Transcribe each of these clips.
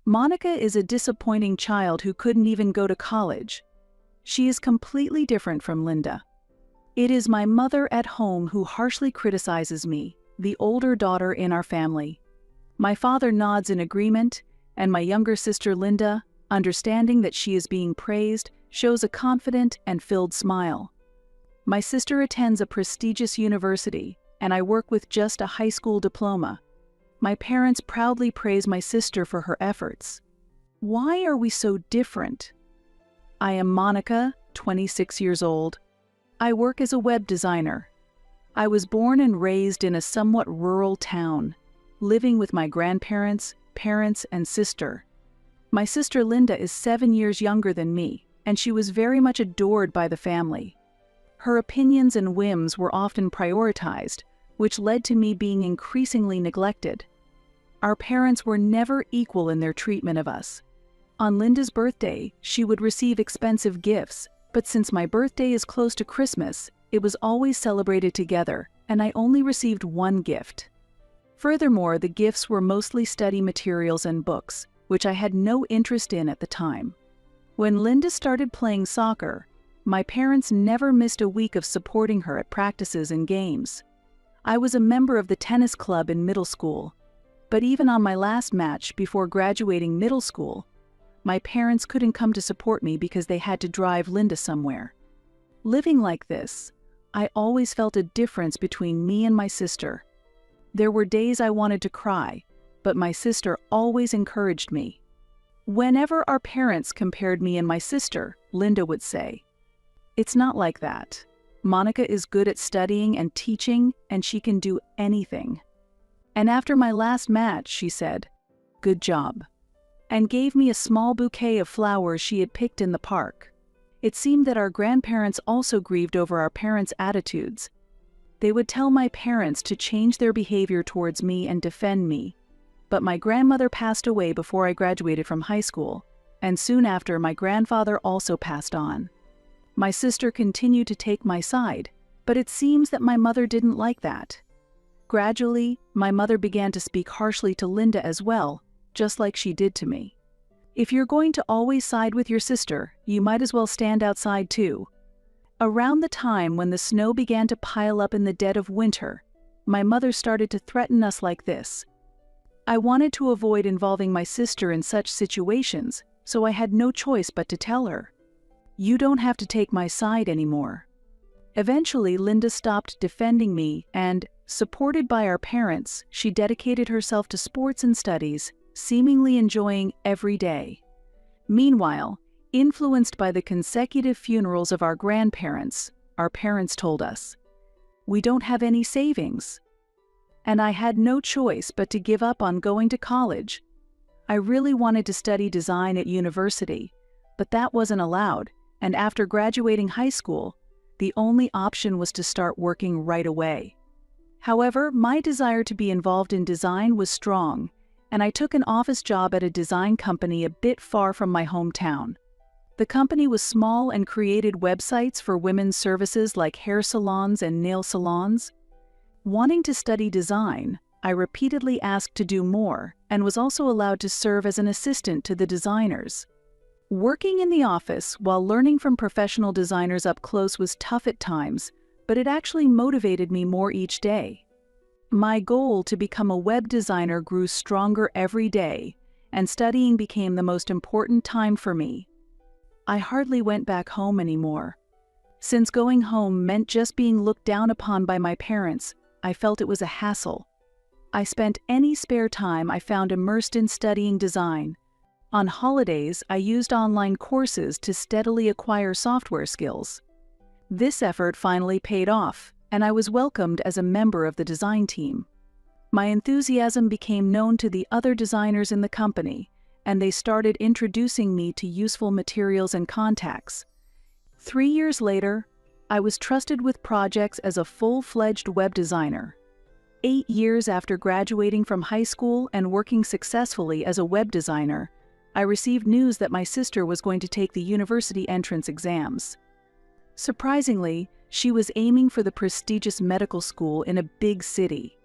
Monica is a disappointing child who couldn't even go to college. She is completely different from Linda. It is my mother at home who harshly criticizes me, the older daughter in our family. My father nods in agreement, and my younger sister Linda, understanding that she is being praised, shows a confident and filled smile. My sister attends a prestigious university, and I work with just a high school diploma. My parents proudly praise my sister for her efforts. Why are we so different? I am Monica, 26 years old. I work as a web designer. I was born and raised in a somewhat rural town, living with my grandparents, parents, and sister. My sister Linda is 7 years younger than me, and she was very much adored by the family. Her opinions and whims were often prioritized, which led to me being increasingly neglected. Our parents were never equal in their treatment of us. On Linda's birthday, she would receive expensive gifts, but since my birthday is close to Christmas, it was always celebrated together, and I only received one gift. Furthermore, the gifts were mostly study materials and books, which I had no interest in at the time. When Linda started playing soccer, my parents never missed a week of supporting her at practices and games. I was a member of the tennis club in middle school, but even on my last match before graduating middle school, my parents couldn't come to support me because they had to drive Linda somewhere. Living like this, I always felt a difference between me and my sister. There were days I wanted to cry, but my sister always encouraged me. Whenever our parents compared me and my sister, Linda would say, "It's not like that. Monica is good at studying and teaching, and she can do anything." And after my last match, she said, "Good job," and gave me a small bouquet of flowers she had picked in the park. It seemed that our grandparents also grieved over our parents' attitudes. They would tell my parents to change their behavior towards me and defend me. But my grandmother passed away before I graduated from high school, and soon after my grandfather also passed on. My sister continued to take my side, but it seems that my mother didn't like that. Gradually, my mother began to speak harshly to Linda as well, just like she did to me. "If you're going to always side with your sister, you might as well stand outside too." Around the time when the snow began to pile up in the dead of winter, my mother started to threaten us like this. I wanted to avoid involving my sister in such situations, so I had no choice but to tell her, "You don't have to take my side anymore." Eventually, Linda stopped defending me and, supported by our parents, she dedicated herself to sports and studies, seemingly enjoying every day. Meanwhile, influenced by the consecutive funerals of our grandparents, our parents told us, "We don't have any savings." And I had no choice but to give up on going to college. I really wanted to study design at university, but that wasn't allowed, and after graduating high school, the only option was to start working right away. However, my desire to be involved in design was strong, and I took an office job at a design company a bit far from my hometown. The company was small and created websites for women's services like hair salons and nail salons. Wanting to study design, I repeatedly asked to do more and was also allowed to serve as an assistant to the designers. Working in the office while learning from professional designers up close was tough at times, but it actually motivated me more each day. My goal to become a web designer grew stronger every day, and studying became the most important time for me. I hardly went back home anymore. Since going home meant just being looked down upon by my parents, I felt it was a hassle. I spent any spare time I found immersed in studying design. On holidays, I used online courses to steadily acquire software skills. This effort finally paid off, and I was welcomed as a member of the design team. My enthusiasm became known to the other designers in the company, and they started introducing me to useful materials and contacts. 3 years later, I was trusted with projects as a full-fledged web designer. 8 years after graduating from high school and working successfully as a web designer, I received news that my sister was going to take the university entrance exams. Surprisingly, she was aiming for the prestigious medical school in a big city.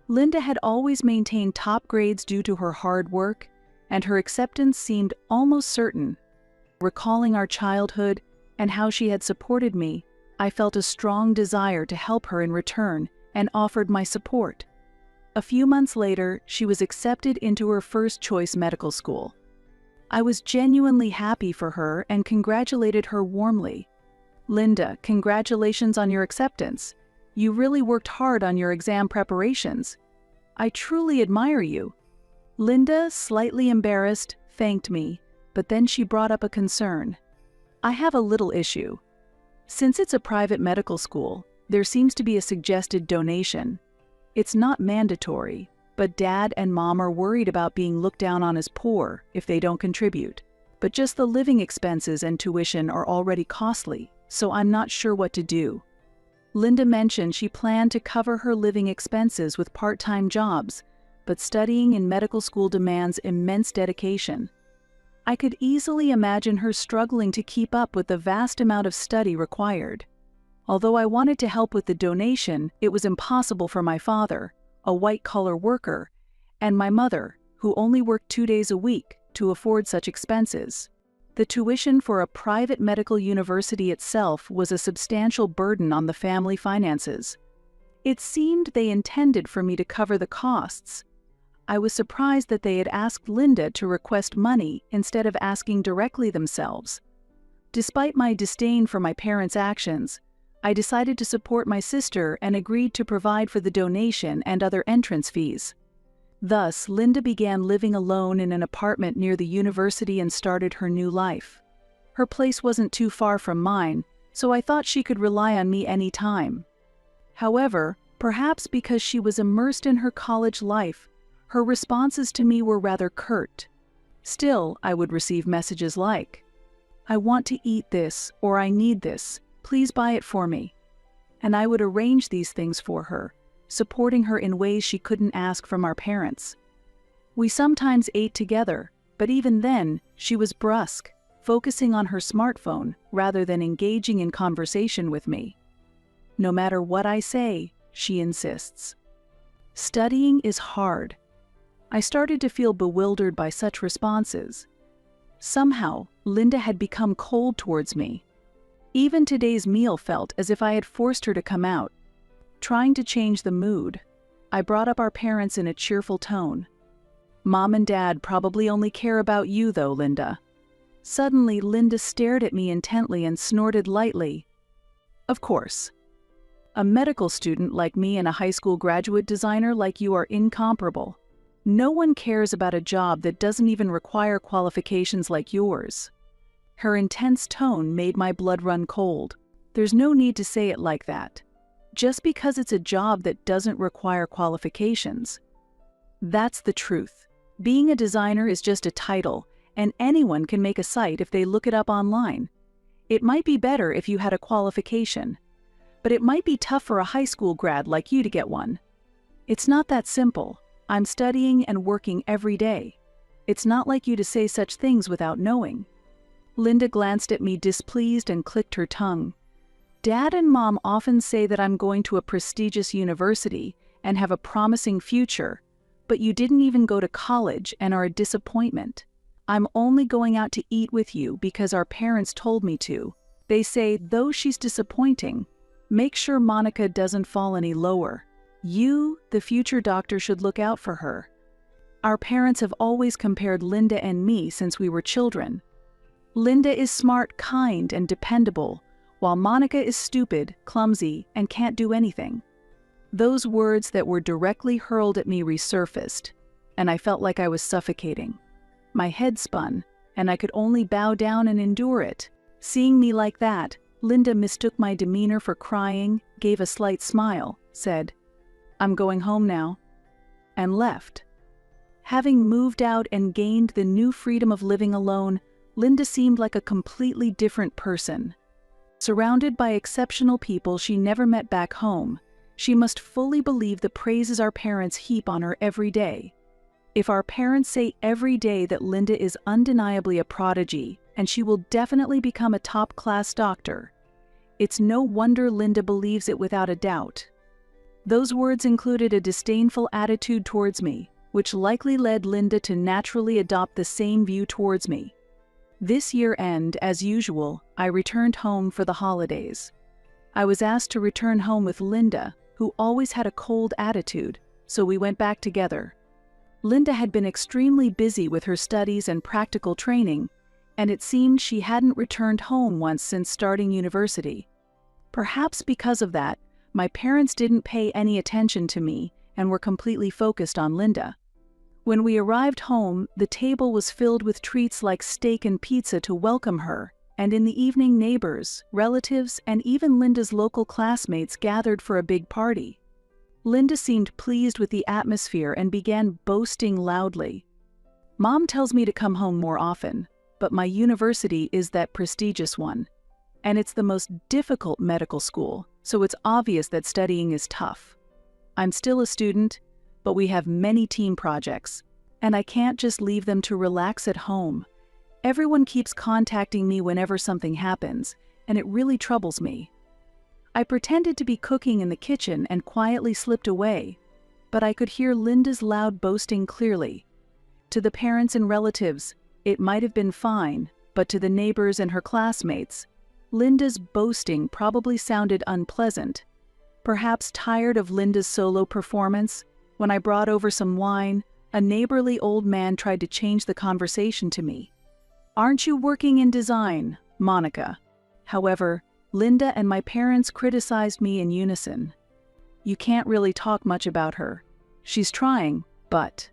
Linda had always maintained top grades due to her hard work, and her acceptance seemed almost certain. Recalling our childhood and how she had supported me, I felt a strong desire to help her in return and offered my support. A few months later, she was accepted into her first-choice medical school. I was genuinely happy for her and congratulated her warmly. "Linda, congratulations on your acceptance. You really worked hard on your exam preparations. I truly admire you." Linda, slightly embarrassed, thanked me, but then she brought up a concern. "I have a little issue. Since it's a private medical school, there seems to be a suggested donation. It's not mandatory, but Dad and Mom are worried about being looked down on as poor if they don't contribute. But just the living expenses and tuition are already costly, so I'm not sure what to do." Linda mentioned she planned to cover her living expenses with part-time jobs, but studying in medical school demands immense dedication. I could easily imagine her struggling to keep up with the vast amount of study required. Although I wanted to help with the donation, it was impossible for my father, a white-collar worker, and my mother, who only worked 2 days a week, to afford such expenses. The tuition for a private medical university itself was a substantial burden on the family finances. It seemed they intended for me to cover the costs. I was surprised that they had asked Linda to request money instead of asking directly themselves. Despite my disdain for my parents' actions, I decided to support my sister and agreed to provide for the donation and other entrance fees. Thus, Linda began living alone in an apartment near the university and started her new life. Her place wasn't too far from mine, so I thought she could rely on me any time. However, perhaps because she was immersed in her college life, her responses to me were rather curt. Still, I would receive messages like, "I want to eat this," or "I need this. Please buy it for me." And I would arrange these things for her, supporting her in ways she couldn't ask from our parents. We sometimes ate together, but even then, she was brusque, focusing on her smartphone rather than engaging in conversation with me. "No matter what I say," she insists. Studying is hard. I started to feel bewildered by such responses. Somehow, Linda had become cold towards me. Even today's meal felt as if I had forced her to come out. Trying to change the mood, I brought up our parents in a cheerful tone. "Mom and Dad probably only care about you though, Linda." Suddenly, Linda stared at me intently and snorted lightly. "Of course. A medical student like me and a high school graduate designer like you are incomparable. No one cares about a job that doesn't even require qualifications like yours." Her intense tone made my blood run cold. There's no need to say it like that. Just because it's a job that doesn't require qualifications. That's the truth. Being a designer is just a title, and anyone can make a site if they look it up online. It might be better if you had a qualification, but it might be tough for a high school grad like you to get one. It's not that simple. I'm studying and working every day. It's not like you to say such things without knowing. Linda glanced at me displeased and clicked her tongue. "Dad and Mom often say that I'm going to a prestigious university and have a promising future, but you didn't even go to college and are a disappointment. I'm only going out to eat with you because our parents told me to. They say, though she's disappointing, make sure Monica doesn't fall any lower. You, the future doctor, should look out for her. Our parents have always compared Linda and me since we were children. Linda is smart, kind, and dependable, while Monica is stupid, clumsy, and can't do anything." Those words that were directly hurled at me resurfaced, and I felt like I was suffocating. My head spun, and I could only bow down and endure it. Seeing me like that, Linda mistook my demeanor for crying, gave a slight smile, said, "I'm going home now," and left. Having moved out and gained the new freedom of living alone, Linda seemed like a completely different person. Surrounded by exceptional people she never met back home, she must fully believe the praises our parents heap on her every day. If our parents say every day that Linda is undeniably a prodigy and she will definitely become a top-class doctor, it's no wonder Linda believes it without a doubt. Those words included a disdainful attitude towards me, which likely led Linda to naturally adopt the same view towards me. This year-end, as usual, I returned home for the holidays. I was asked to return home with Linda, who always had a cold attitude, so we went back together. Linda had been extremely busy with her studies and practical training, and it seemed she hadn't returned home once since starting university. Perhaps because of that, my parents didn't pay any attention to me and were completely focused on Linda. When we arrived home, the table was filled with treats like steak and pizza to welcome her, and in the evening neighbors, relatives, and even Linda's local classmates gathered for a big party. Linda seemed pleased with the atmosphere and began boasting loudly. "Mom tells me to come home more often, but my university is that prestigious one. And it's the most difficult medical school, so it's obvious that studying is tough. I'm still a student, but we have many team projects, and I can't just leave them to relax at home. Everyone keeps contacting me whenever something happens, and it really troubles me." I pretended to be cooking in the kitchen and quietly slipped away, but I could hear Linda's loud boasting clearly. To the parents and relatives, it might have been fine, but to the neighbors and her classmates, Linda's boasting probably sounded unpleasant. Perhaps tired of Linda's solo performance, when I brought over some wine, a neighborly old man tried to change the conversation to me. "Aren't you working in design, Monica?" However, Linda and my parents criticized me in unison. "You can't really talk much about her. She's trying, but..."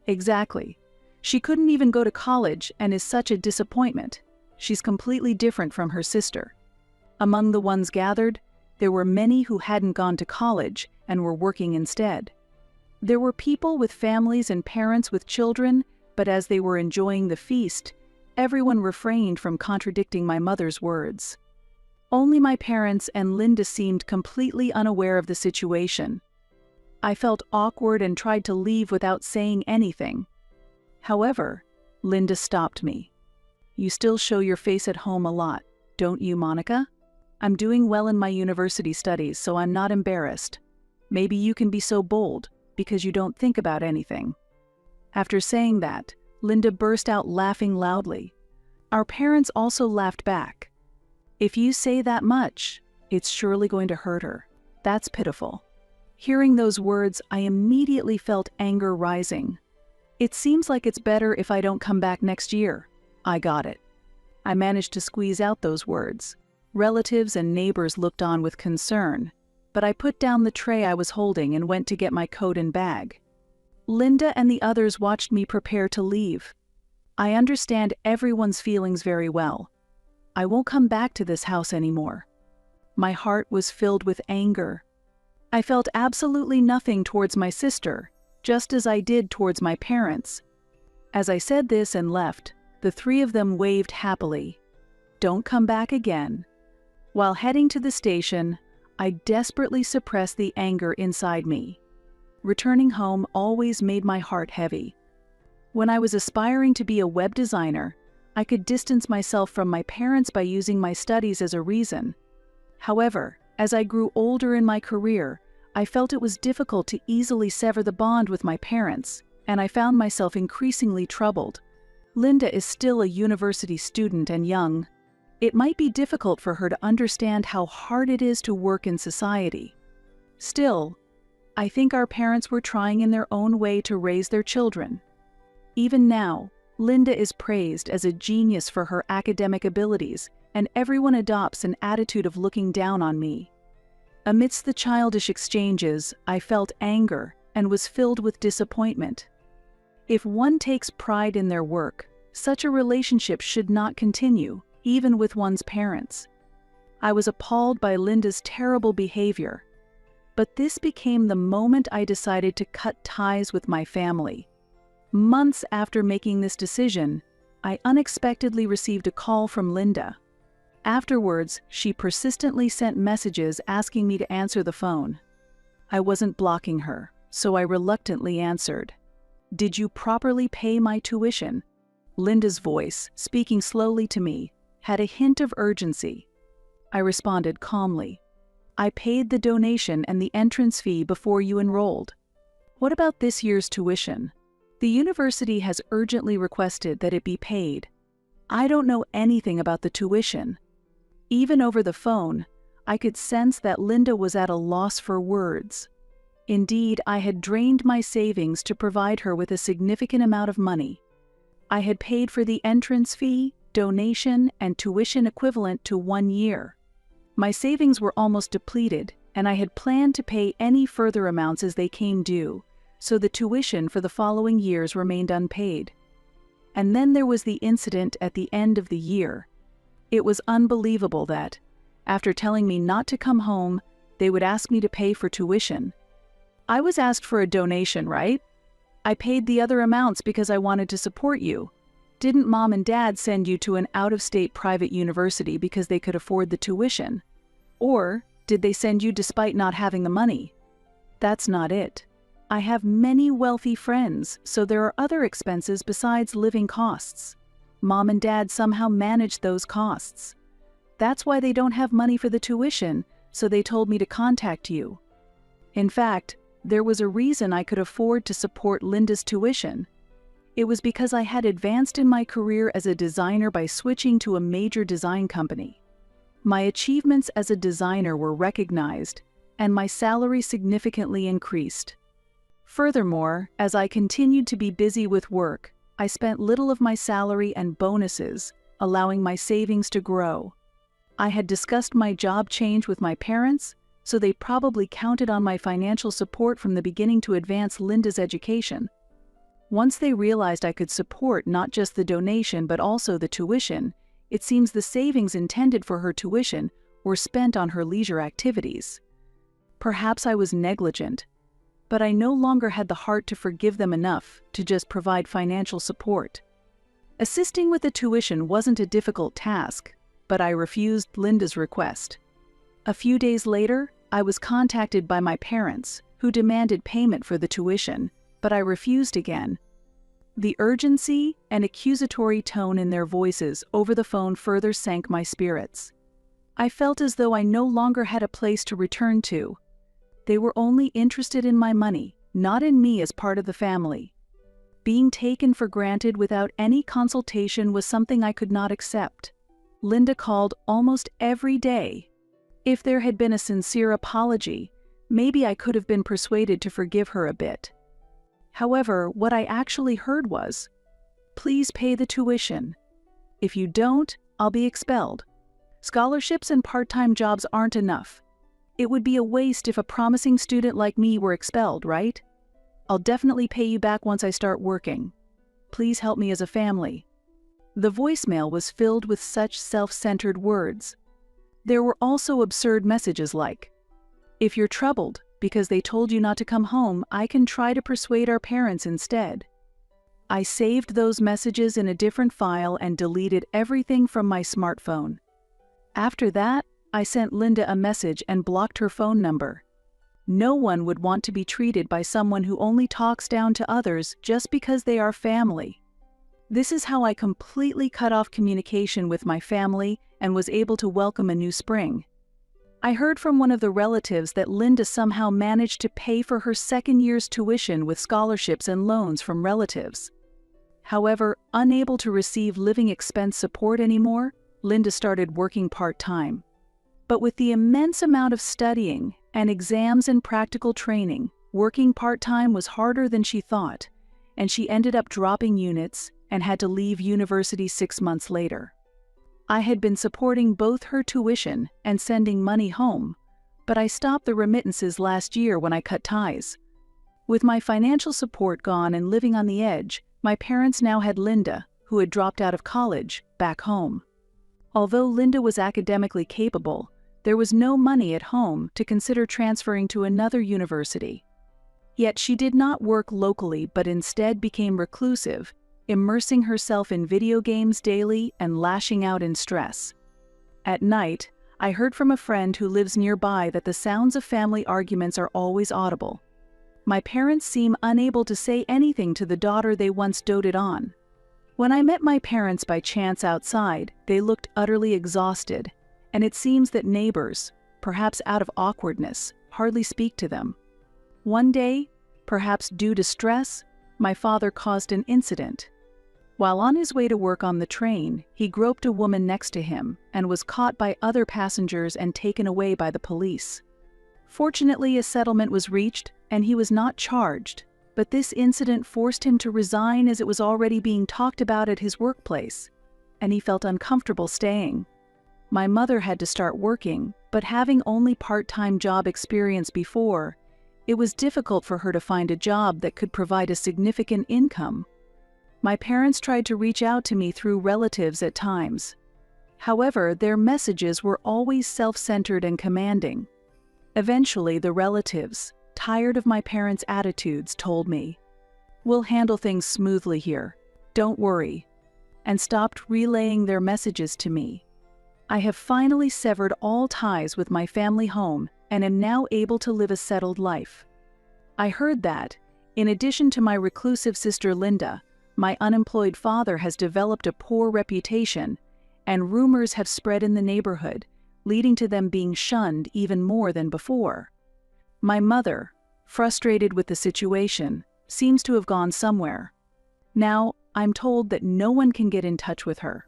Exactly. She couldn't even go to college and is such a disappointment. She's completely different from her sister. Among the ones gathered, there were many who hadn't gone to college and were working instead. There were people with families and parents with children, but as they were enjoying the feast, everyone refrained from contradicting my mother's words. Only my parents and Linda seemed completely unaware of the situation. I felt awkward and tried to leave without saying anything. However, Linda stopped me. "You still show your face at home a lot, don't you, Monica? I'm doing well in my university studies, so I'm not embarrassed. Maybe you can be so bold, because you don't think about anything." After saying that, Linda burst out laughing loudly. Our parents also laughed back. "If you say that much, it's surely going to hurt her. That's pitiful." Hearing those words, I immediately felt anger rising. "It seems like it's better if I don't come back next year." I got it. I managed to squeeze out those words. Relatives and neighbors looked on with concern, but I put down the tray I was holding and went to get my coat and bag. Linda and the others watched me prepare to leave. I understand everyone's feelings very well. I won't come back to this house anymore. My heart was filled with anger. I felt absolutely nothing towards my sister, just as I did towards my parents. As I said this and left, the three of them waved happily. "Don't come back again." While heading to the station, I desperately suppressed the anger inside me. Returning home always made my heart heavy. When I was aspiring to be a web designer, I could distance myself from my parents by using my studies as a reason. However, as I grew older in my career, I felt it was difficult to easily sever the bond with my parents, and I found myself increasingly troubled. Linda is still a university student and young. It might be difficult for her to understand how hard it is to work in society. Still, I think our parents were trying in their own way to raise their children. Even now, Linda is praised as a genius for her academic abilities, and everyone adopts an attitude of looking down on me. Amidst the childish exchanges, I felt anger and was filled with disappointment. If one takes pride in their work, such a relationship should not continue, even with one's parents. I was appalled by Linda's terrible behavior. But this became the moment I decided to cut ties with my family. Months after making this decision, I unexpectedly received a call from Linda. Afterwards, she persistently sent messages asking me to answer the phone. I wasn't blocking her, so I reluctantly answered. "Did you properly pay my tuition?" Linda's voice, speaking slowly to me, had a hint of urgency. I responded calmly. "I paid the donation and the entrance fee before you enrolled. What about this year's tuition? The university has urgently requested that it be paid. I don't know anything about the tuition. Even over the phone, I could sense that Linda was at a loss for words. Indeed, I had drained my savings to provide her with a significant amount of money. I had paid for the entrance fee, donation, and tuition equivalent to 1 year. My savings were almost depleted, and I had planned to pay any further amounts as they came due, so the tuition for the following years remained unpaid. And then there was the incident at the end of the year. It was unbelievable that, after telling me not to come home, they would ask me to pay for tuition. I was asked for a donation, right? I paid the other amounts because I wanted to support you. Didn't mom and dad send you to an out-of-state private university because they could afford the tuition? Or did they send you despite not having the money? That's not it. I have many wealthy friends, so there are other expenses besides living costs. Mom and dad somehow managed those costs. That's why they don't have money for the tuition, so they told me to contact you. In fact, there was a reason I could afford to support Linda's tuition. It was because I had advanced in my career as a designer by switching to a major design company. My achievements as a designer were recognized, and my salary significantly increased. Furthermore, as I continued to be busy with work, I spent little of my salary and bonuses, allowing my savings to grow. I had discussed my job change with my parents, so they probably counted on my financial support from the beginning to advance Linda's education. Once they realized I could support not just the donation but also the tuition, it seems the savings intended for her tuition were spent on her leisure activities. Perhaps I was negligent, but I no longer had the heart to forgive them enough to just provide financial support. Assisting with the tuition wasn't a difficult task, but I refused Linda's request. A few days later, I was contacted by my parents, who demanded payment for the tuition, but I refused again. The urgency and accusatory tone in their voices over the phone further sank my spirits. I felt as though I no longer had a place to return to. They were only interested in my money, not in me as part of the family. Being taken for granted without any consultation was something I could not accept. Linda called almost every day. If there had been a sincere apology, maybe I could have been persuaded to forgive her a bit. However, what I actually heard was, "Please pay the tuition. If you don't, I'll be expelled. Scholarships and part-time jobs aren't enough. It would be a waste if a promising student like me were expelled, right? I'll definitely pay you back once I start working. Please help me as a family." The voicemail was filled with such self-centered words. There were also absurd messages like, "If you're troubled because they told you not to come home, I can try to persuade our parents instead." I saved those messages in a different file and deleted everything from my smartphone. After that, I sent Linda a message and blocked her phone number. No one would want to be treated by someone who only talks down to others just because they are family. This is how I completely cut off communication with my family and was able to welcome a new spring. I heard from one of the relatives that Linda somehow managed to pay for her second year's tuition with scholarships and loans from relatives. However, unable to receive living expense support anymore, Linda started working part-time. But with the immense amount of studying and exams and practical training, working part-time was harder than she thought, and she ended up dropping units and had to leave university 6 months later. I had been supporting both her tuition and sending money home, but I stopped the remittances last year when I cut ties. With my financial support gone and living on the edge, my parents now had Linda, who had dropped out of college, back home. Although Linda was academically capable, there was no money at home to consider transferring to another university. Yet she did not work locally but instead became reclusive, immersing herself in video games daily and lashing out in stress. At night, I heard from a friend who lives nearby that the sounds of family arguments are always audible. My parents seem unable to say anything to the daughter they once doted on. When I met my parents by chance outside, they looked utterly exhausted, and it seems that neighbors, perhaps out of awkwardness, hardly speak to them. One day, perhaps due to stress, my father caused an incident. While on his way to work on the train, he groped a woman next to him and was caught by other passengers and taken away by the police. Fortunately, a settlement was reached and he was not charged, but this incident forced him to resign as it was already being talked about at his workplace, and he felt uncomfortable staying. My mother had to start working, but having only part-time job experience before, it was difficult for her to find a job that could provide a significant income. My parents tried to reach out to me through relatives at times. However, their messages were always self-centered and commanding. Eventually, the relatives, tired of my parents' attitudes, told me, "We'll handle things smoothly here, don't worry," and stopped relaying their messages to me. I have finally severed all ties with my family home and am now able to live a settled life. I heard that, in addition to my reclusive sister Linda, my unemployed father has developed a poor reputation, and rumors have spread in the neighborhood, leading to them being shunned even more than before. My mother, frustrated with the situation, seems to have gone somewhere. Now, I'm told that no one can get in touch with her.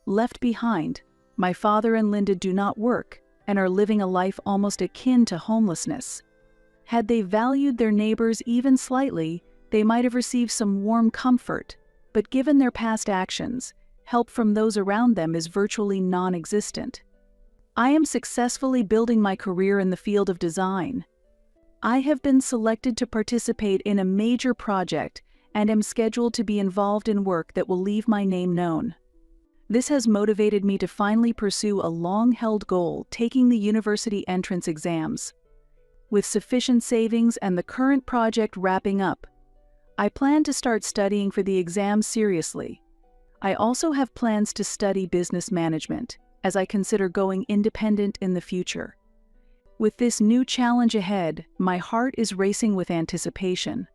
Left behind, my father and Linda do not work and are living a life almost akin to homelessness. Had they valued their neighbors even slightly, they might have received some warm comfort, but given their past actions, help from those around them is virtually non-existent. I am successfully building my career in the field of design. I have been selected to participate in a major project and am scheduled to be involved in work that will leave my name known. This has motivated me to finally pursue a long-held goal, taking the university entrance exams. With sufficient savings and the current project wrapping up, I plan to start studying for the exams seriously. I also have plans to study business management, as I consider going independent in the future. With this new challenge ahead, my heart is racing with anticipation.